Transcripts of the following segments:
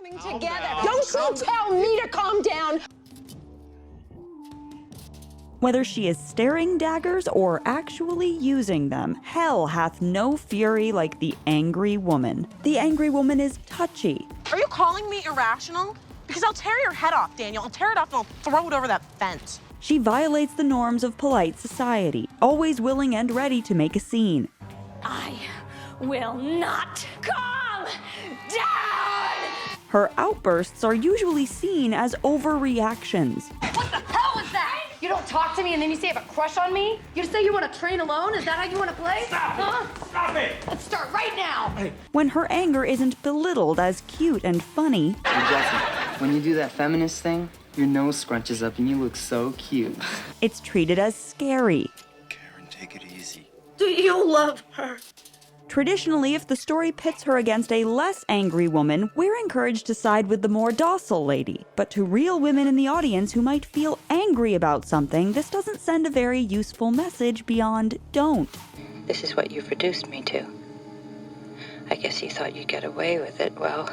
Together. Don't you tell me to calm down. Whether she is staring daggers or actually using them, hell hath no fury like the angry woman. The angry woman is touchy. Are you calling me irrational? Because I'll tear your head off, Daniel. I'll tear it off and I'll throw it over that fence. She violates the norms of polite society, always willing and ready to make a scene. I will not calm down! Her outbursts are usually seen as overreactions. What the hell was that? You don't talk to me and then you say you have a crush on me? You just say you want to train alone? Is that how you want to play? Stop it! Stop it! Let's start right now! Hey. When her anger isn't belittled as cute and funny. Hey, Jesse, when you do that feminist thing, your nose scrunches up and you look so cute. It's treated as scary. Karen, take it easy. Do you love her? Traditionally, if the story pits her against a less angry woman, we're encouraged to side with the more docile lady. But to real women in the audience who might feel angry about something, this doesn't send a very useful message beyond don't. This is what you've reduced me to. I guess you thought you'd get away with it. Well,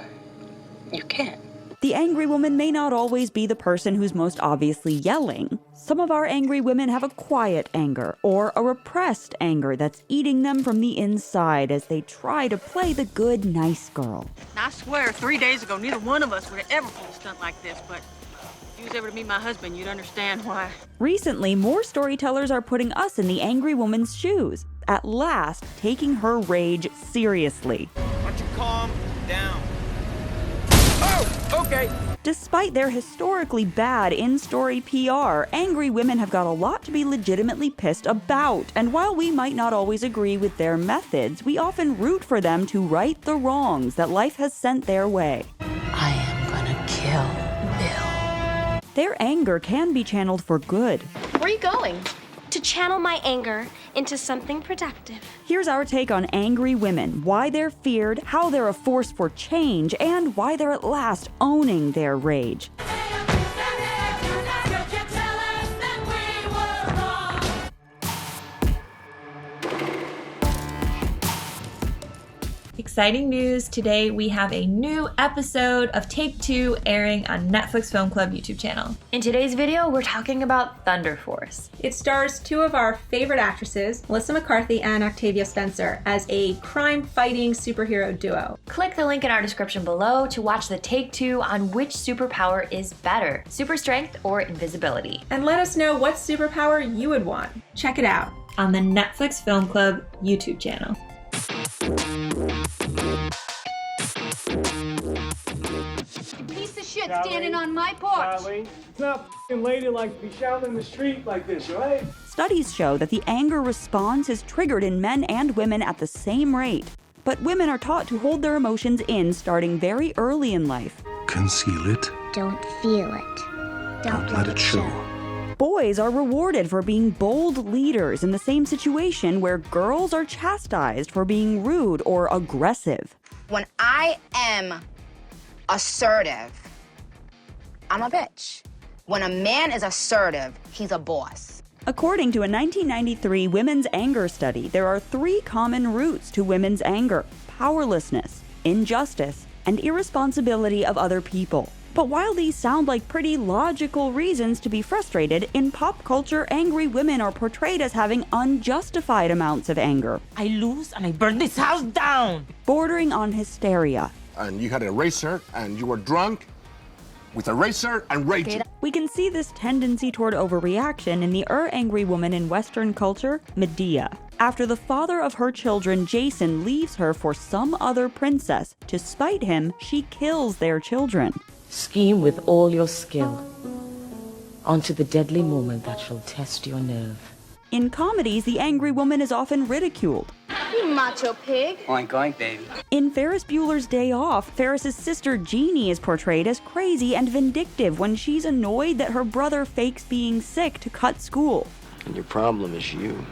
you can't. The angry woman may not always be the person who's most obviously yelling. Some of our angry women have a quiet anger, or a repressed anger that's eating them from the inside as they try to play the good, nice girl. I swear, 3 days ago, neither one of us would have ever pulled a stunt like this, but if you was ever to meet my husband, you'd understand why. Recently, more storytellers are putting us in the angry woman's shoes, at last taking her rage seriously. Why don't you calm down? Oh, okay. Despite their historically bad in-story PR, angry women have got a lot to be legitimately pissed about, and while we might not always agree with their methods, we often root for them to right the wrongs that life has sent their way. I am gonna kill Bill. Their anger can be channeled for good. Where are you going? To channel my anger into something productive. Here's our take on angry women, why they're feared, how they're a force for change, and why they're at last owning their rage. Exciting news! Today we have a new episode of Take 2 airing on Netflix Film Club YouTube channel. In today's video, we're talking about Thunder Force. It stars two of our favorite actresses, Melissa McCarthy and Octavia Spencer, as a crime-fighting superhero duo. Click the link in our description below to watch the Take 2 on which superpower is better, super strength or invisibility. And let us know what superpower you would want. Check it out on the Netflix Film Club YouTube channel. Piece of shit standing on my porch. Charlie, it's not f***ing ladylike to be shouting in the street like this, right? Studies show that the anger response is triggered in men and women at the same rate. But women are taught to hold their emotions in starting very early in life. Conceal it. Don't feel it. Don't let it show. Boys are rewarded for being bold leaders in the same situation where girls are chastised for being rude or aggressive. When I am assertive, I'm a bitch. When a man is assertive, he's a boss. According to a 1993 women's anger study, there are 3 common roots to women's anger: powerlessness, injustice, and irresponsibility of other people. But while these sound like pretty logical reasons to be frustrated, in pop culture, angry women are portrayed as having unjustified amounts of anger. I lose and I burn this house down. Bordering on hysteria. And you had a racer and you were drunk with a racer and raging. We can see this tendency toward overreaction in the angry woman in Western culture, Medea. After the father of her children, Jason, leaves her for some other princess, to spite him, she kills their children. Scheme with all your skill, onto the deadly moment that shall test your nerve. In comedies, the angry woman is often ridiculed. You macho pig. Oink, oink, baby. In Ferris Bueller's Day Off, Ferris's sister Jeannie is portrayed as crazy and vindictive when she's annoyed that her brother fakes being sick to cut school. And your problem is you.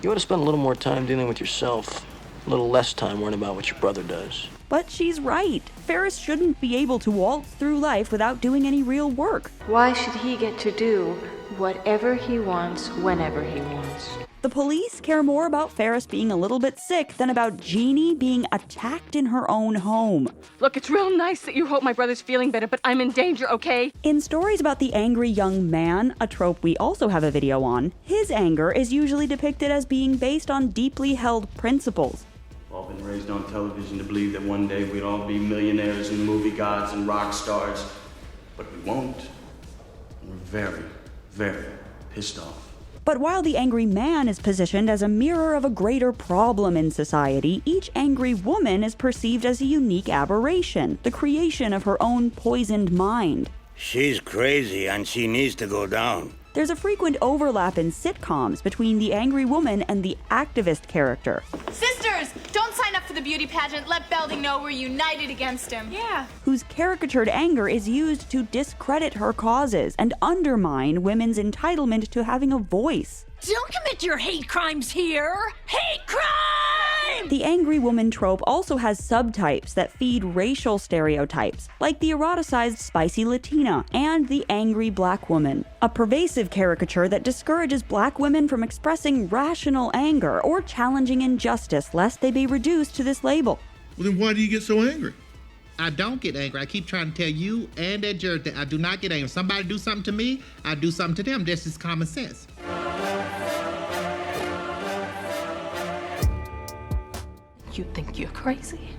You ought to spend a little more time dealing with yourself, a little less time worrying about what your brother does. But she's right. Ferris shouldn't be able to waltz through life without doing any real work. Why should he get to do whatever he wants whenever he wants? The police care more about Ferris being a little bit sick than about Jeannie being attacked in her own home. Look, it's real nice that you hope my brother's feeling better, but I'm in danger, okay? In stories about the angry young man, a trope we also have a video on, his anger is usually depicted as being based on deeply held principles. We've all been raised on television to believe that one day we'd all be millionaires and movie gods and rock stars, but we won't. We're very, very pissed off. But while the angry man is positioned as a mirror of a greater problem in society, each angry woman is perceived as a unique aberration, the creation of her own poisoned mind. She's crazy and she needs to go down. There's a frequent overlap in sitcoms between the angry woman and the activist character. Sisters, don't sign up for the beauty pageant. Let Belding know we're united against him. Yeah. Whose caricatured anger is used to discredit her causes and undermine women's entitlement to having a voice. Don't commit your hate crimes here! Hate crime! The angry woman trope also has subtypes that feed racial stereotypes, like the eroticized spicy Latina and the angry black woman, a pervasive caricature that discourages black women from expressing rational anger or challenging injustice lest they be reduced to this label. Well, then why do you get so angry? I don't get angry. I keep trying to tell you and that jerk that I do not get angry. If somebody do something to me, I do something to them. That's just common sense. You think you're crazy?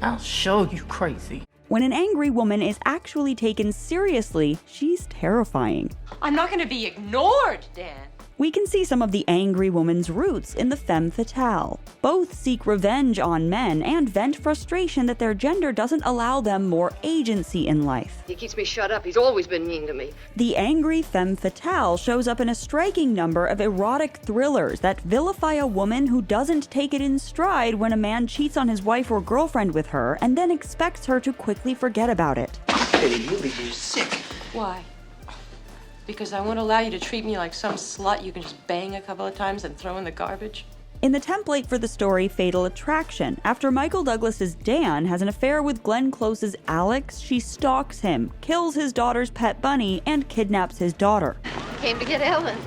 I'll show you crazy. When an angry woman is actually taken seriously, she's terrifying. I'm not going to be ignored, Dan. We can see some of the angry woman's roots in the Femme Fatale. Both seek revenge on men and vent frustration that their gender doesn't allow them more agency in life. He keeps me shut up. He's always been mean to me. The angry Femme Fatale shows up in a striking number of erotic thrillers that vilify a woman who doesn't take it in stride when a man cheats on his wife or girlfriend with her and then expects her to quickly forget about it. Hey, you're sick. Why? Because I won't allow you to treat me like some slut you can just bang a couple of times and throw in the garbage? In the template for the story Fatal Attraction, after Michael Douglas's Dan has an affair with Glenn Close's Alex, she stalks him, kills his daughter's pet bunny, and kidnaps his daughter. Came to get Ellen.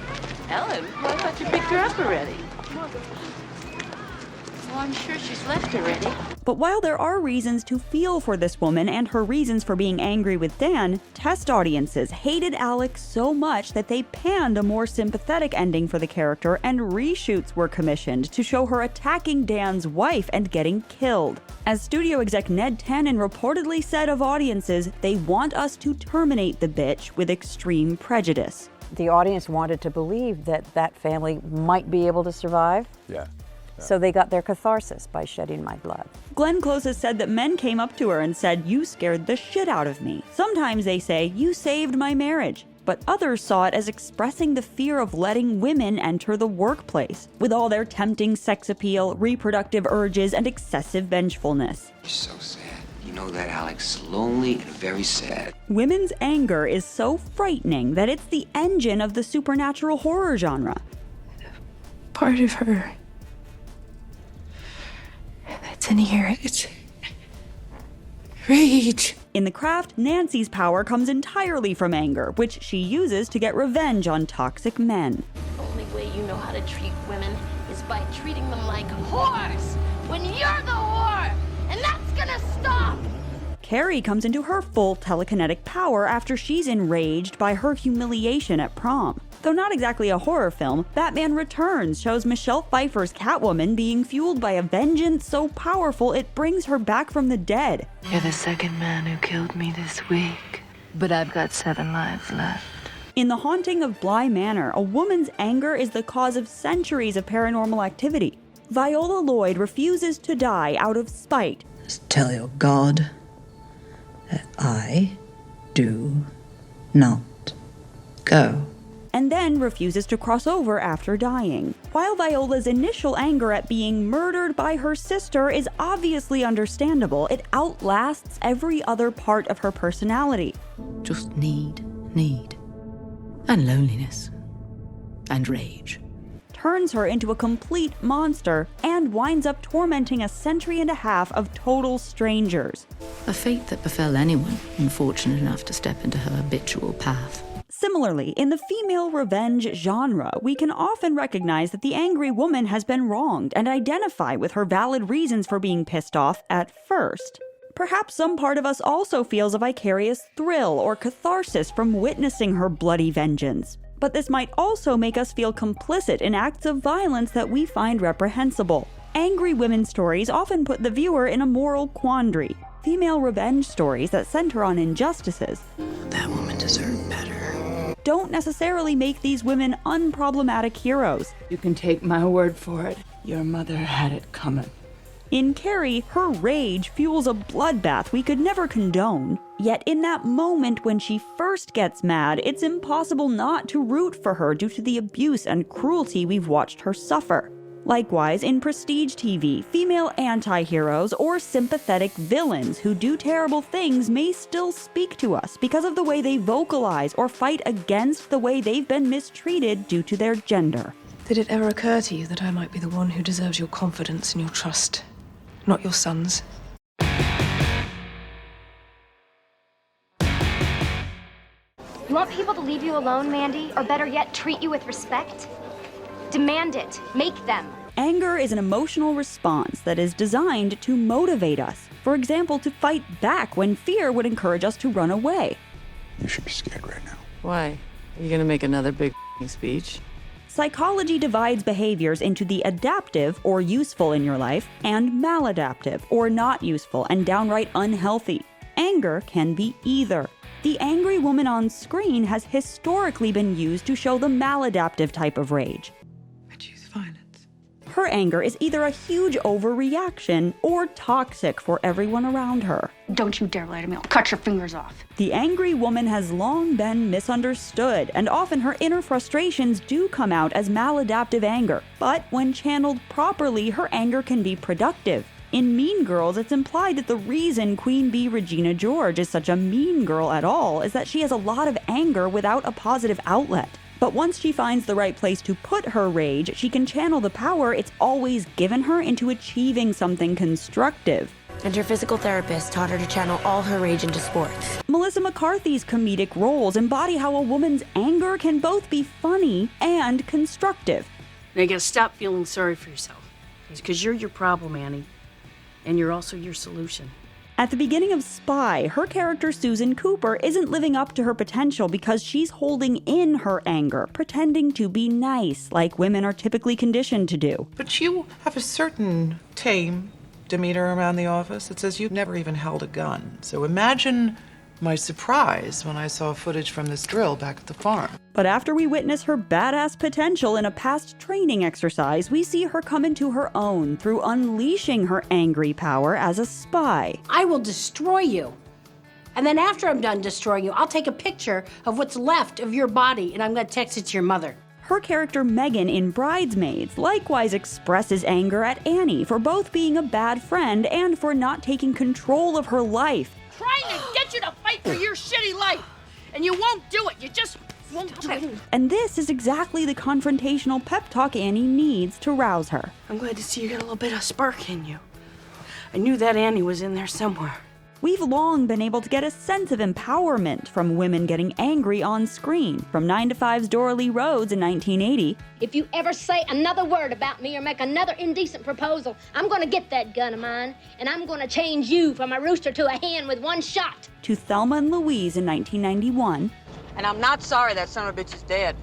Ellen? Well, I thought you picked her up already. Well, I'm sure she's left already. But while there are reasons to feel for this woman and her reasons for being angry with Dan, test audiences hated Alex so much that they panned a more sympathetic ending for the character, and reshoots were commissioned to show her attacking Dan's wife and getting killed. As studio exec Ned Tannen reportedly said of audiences, they want us to terminate the bitch with extreme prejudice. The audience wanted to believe that that family might be able to survive. Yeah. So they got their catharsis by shedding my blood. Glenn Close has said that men came up to her and said, "You scared the shit out of me." Sometimes they say, "You saved my marriage." But others saw it as expressing the fear of letting women enter the workplace, with all their tempting sex appeal, reproductive urges, and excessive vengefulness. You're so sad. You know that, Alex. Lonely and very sad. Women's anger is so frightening that it's the engine of the supernatural horror genre. Part of her that's in here, it's rage. In The Craft, Nancy's power comes entirely from anger, which she uses to get revenge on toxic men. The only way you know how to treat women is by treating them like whores when you're the whore, and that's gonna stop. Carrie comes into her full telekinetic power after she's enraged by her humiliation at prom. Though not exactly a horror film, Batman Returns shows Michelle Pfeiffer's Catwoman being fueled by a vengeance so powerful it brings her back from the dead. You're the second man who killed me this week, but I've got 7 lives left. In The Haunting of Bly Manor, a woman's anger is the cause of centuries of paranormal activity. Viola Lloyd refuses to die out of spite. Just tell your God that I do not go. And then refuses to cross over after dying. While Viola's initial anger at being murdered by her sister is obviously understandable, it outlasts every other part of her personality. Just need, and loneliness, and rage. Turns her into a complete monster, and winds up tormenting 1.5 centuries of total strangers. A fate that befell anyone unfortunate enough to step into her habitual path. Similarly, in the female revenge genre, we can often recognize that the angry woman has been wronged and identify with her valid reasons for being pissed off at first. Perhaps some part of us also feels a vicarious thrill or catharsis from witnessing her bloody vengeance. But this might also make us feel complicit in acts of violence that we find reprehensible. Angry women's stories often put the viewer in a moral quandary. Female revenge stories that center on injustices That woman deserved better. don't necessarily make these women unproblematic heroes. You can take my word for it. Your mother had it coming. In Carrie, her rage fuels a bloodbath we could never condone. Yet in that moment when she first gets mad, it's impossible not to root for her due to the abuse and cruelty we've watched her suffer. Likewise, in prestige TV, female anti-heroes or sympathetic villains who do terrible things may still speak to us because of the way they vocalize or fight against the way they've been mistreated due to their gender. Did it ever occur to you that I might be the one who deserves your confidence and your trust, not your son's? You want people to leave you alone, Mandy? Or better yet, treat you with respect? Demand it. Make them. Anger is an emotional response that is designed to motivate us. For example, to fight back when fear would encourage us to run away. You should be scared right now. Why? Are you gonna make another big speech? Psychology divides behaviors into the adaptive, or useful in your life, and maladaptive, or not useful and downright unhealthy. Anger can be either. The angry woman on screen has historically been used to show the maladaptive type of rage. Her anger is either a huge overreaction or toxic for everyone around her. Don't you dare lie to me. I'll cut your fingers off. The angry woman has long been misunderstood, and often her inner frustrations do come out as maladaptive anger. But when channeled properly, her anger can be productive. In Mean Girls, it's implied that the reason Queen Bee Regina George is such a mean girl at all is that she has a lot of anger without a positive outlet. But once she finds the right place to put her rage, she can channel the power it's always given her into achieving something constructive. And her physical therapist taught her to channel all her rage into sports. Melissa McCarthy's comedic roles embody how a woman's anger can both be funny and constructive. Now you gotta stop feeling sorry for yourself. It's because you're your problem, Annie. And you're also your solution. At the beginning of Spy, her character Susan Cooper isn't living up to her potential because she's holding in her anger, pretending to be nice, like women are typically conditioned to do. But you have a certain tame demeanor around the office. It says you've never even held a gun. So imagine my surprise when I saw footage from this drill back at the farm. But after we witness her badass potential in a past training exercise, we see her come into her own through unleashing her angry power as a spy. I will destroy you. And then after I'm done destroying you, I'll take a picture of what's left of your body and I'm gonna text it to your mother. Her character Megan in Bridesmaids likewise expresses anger at Annie for both being a bad friend and for not taking control of her life. Trying to get you to fight for your shitty life. And you won't do it. You just won't do it. And this is exactly the confrontational pep talk Annie needs to rouse her. I'm glad to see you got a little bit of spark in you. I knew that Annie was in there somewhere. We've long been able to get a sense of empowerment from women getting angry on screen, from 9 to 5's Dora Lee Rhodes in 1980. If you ever say another word about me or make another indecent proposal, I'm gonna get that gun of mine, and I'm gonna change you from a rooster to a hen with one shot. To Thelma and Louise in 1991. And I'm not sorry that son of a bitch is dead.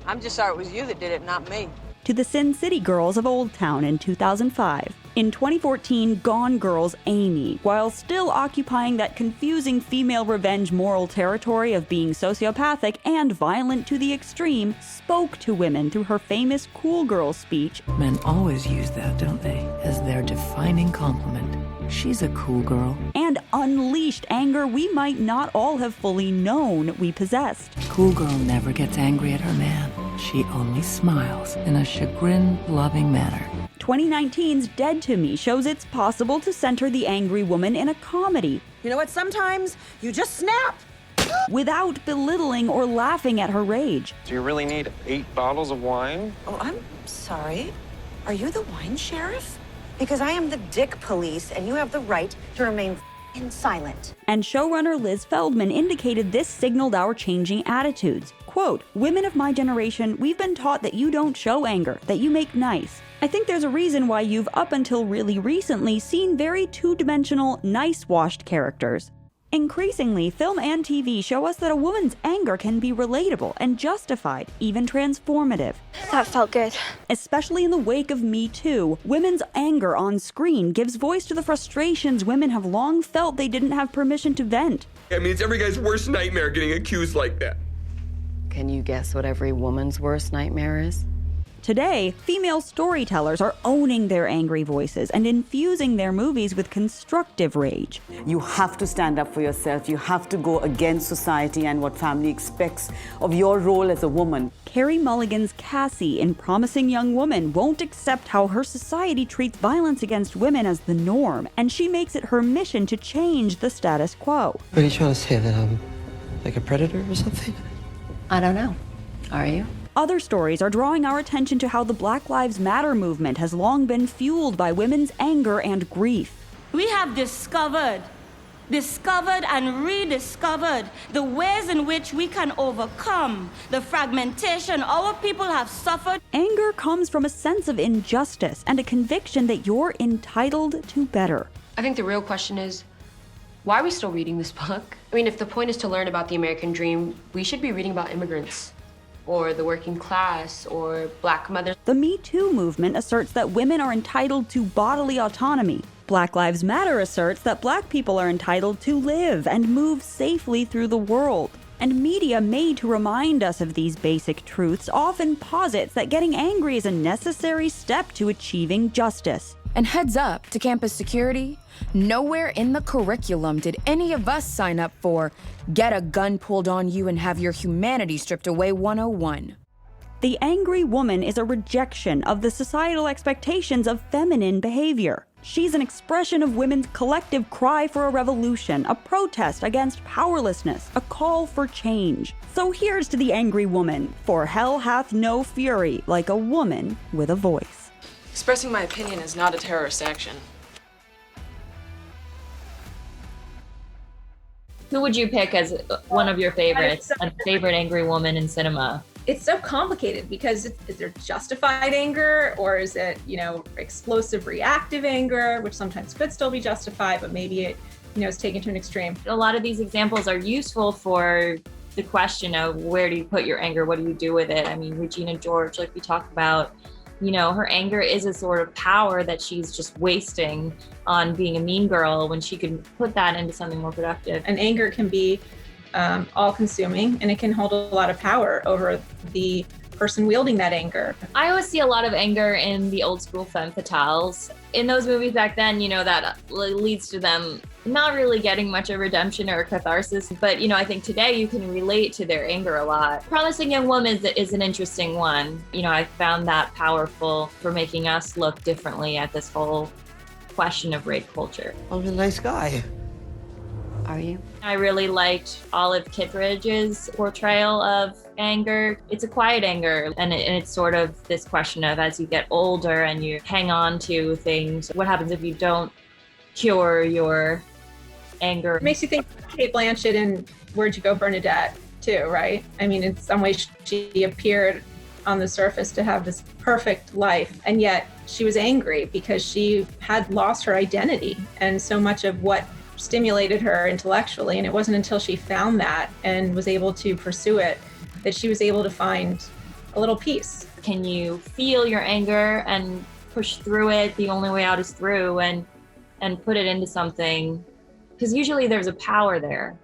I'm just sorry it was you that did it, not me. To the Sin City Girls of Old Town in 2005. In 2014, Gone Girl's Amy, while still occupying that confusing female revenge moral territory of being sociopathic and violent to the extreme, spoke to women through her famous Cool Girl speech. Men always use that, don't they, as their defining compliment. She's a cool girl. And unleashed anger we might not all have fully known we possessed. Cool girl never gets angry at her man. She only smiles in a chagrin-loving manner. 2019's Dead to Me shows it's possible to center the angry woman in a comedy. You know what? Sometimes you just snap. Without belittling or laughing at her rage. Do you really need 8 bottles of wine? Oh, I'm sorry. Are you the wine sheriff? Because I am the dick police, and you have the right to remain and silent. And showrunner Liz Feldman indicated this signaled our changing attitudes. Quote, "Women of my generation, we've been taught that you don't show anger, that you make nice. I think there's a reason why you've up until really recently seen very two-dimensional, nice-washed characters. Increasingly, film and TV show us that a woman's anger can be relatable and justified, even transformative. That felt good. Especially in the wake of Me Too, women's anger on screen gives voice to the frustrations women have long felt they didn't have permission to vent. I mean, it's every guy's worst nightmare getting accused like that. Can you guess what every woman's worst nightmare is? Today, female storytellers are owning their angry voices and infusing their movies with constructive rage. You have to stand up for yourself. You have to go against society and what family expects of your role as a woman. Carey Mulligan's Cassie in Promising Young Woman won't accept how her society treats violence against women as the norm, and she makes it her mission to change the status quo. What are you trying to say, that I'm like a predator or something? I don't know. Are you? Other stories are drawing our attention to how the Black Lives Matter movement has long been fueled by women's anger and grief. We have discovered and rediscovered the ways in which we can overcome the fragmentation our people have suffered. Anger comes from a sense of injustice and a conviction that you're entitled to better. I think the real question is, why are we still reading this book? I mean, if the point is to learn about the American dream, we should be reading about immigrants, or the working class, or Black mothers. The Me Too movement asserts that women are entitled to bodily autonomy. Black Lives Matter asserts that Black people are entitled to live and move safely through the world. And media made to remind us of these basic truths often posits that getting angry is a necessary step to achieving justice. And heads up to campus security, nowhere in the curriculum did any of us sign up for Get a Gun Pulled on You and Have Your Humanity Stripped Away 101. The angry woman is a rejection of the societal expectations of feminine behavior. She's an expression of women's collective cry for a revolution, a protest against powerlessness, a call for change. So here's to the angry woman, for hell hath no fury like a woman with a voice. Expressing my opinion is not a terrorist action. Who would you pick as one of your favorites, a favorite angry woman in cinema? It's so complicated because is there justified anger, or is it, explosive reactive anger, which sometimes could still be justified, but maybe it, is taken to an extreme. A lot of these examples are useful for the question of where do you put your anger? What do you do with it? I mean, Regina George, like we talked about, her anger is a sort of power that she's just wasting on being a mean girl when she could put that into something more productive. And anger can be all-consuming, and it can hold a lot of power over the person wielding that anger. I always see a lot of anger in the old school Femme Fatales. In those movies back then, that leads to them not really getting much of redemption or catharsis. But, I think today you can relate to their anger a lot. Promising Young Woman is an interesting one. I found that powerful for making us look differently at this whole question of rape culture. I'm a nice guy. Are you? I really liked Olive Kitteridge's portrayal of anger. It's a quiet anger, and it's sort of this question of, as you get older and you hang on to things, what happens if you don't cure your anger? It makes you think of Cate Blanchett in Where'd You Go, Bernadette, too, right? I mean, in some ways she appeared on the surface to have this perfect life, and yet she was angry because she had lost her identity, and so much of what stimulated her intellectually, and it wasn't until she found that and was able to pursue it that she was able to find a little peace. Can you feel your anger and push through it? The only way out is through, and put it into something, because usually there's a power there.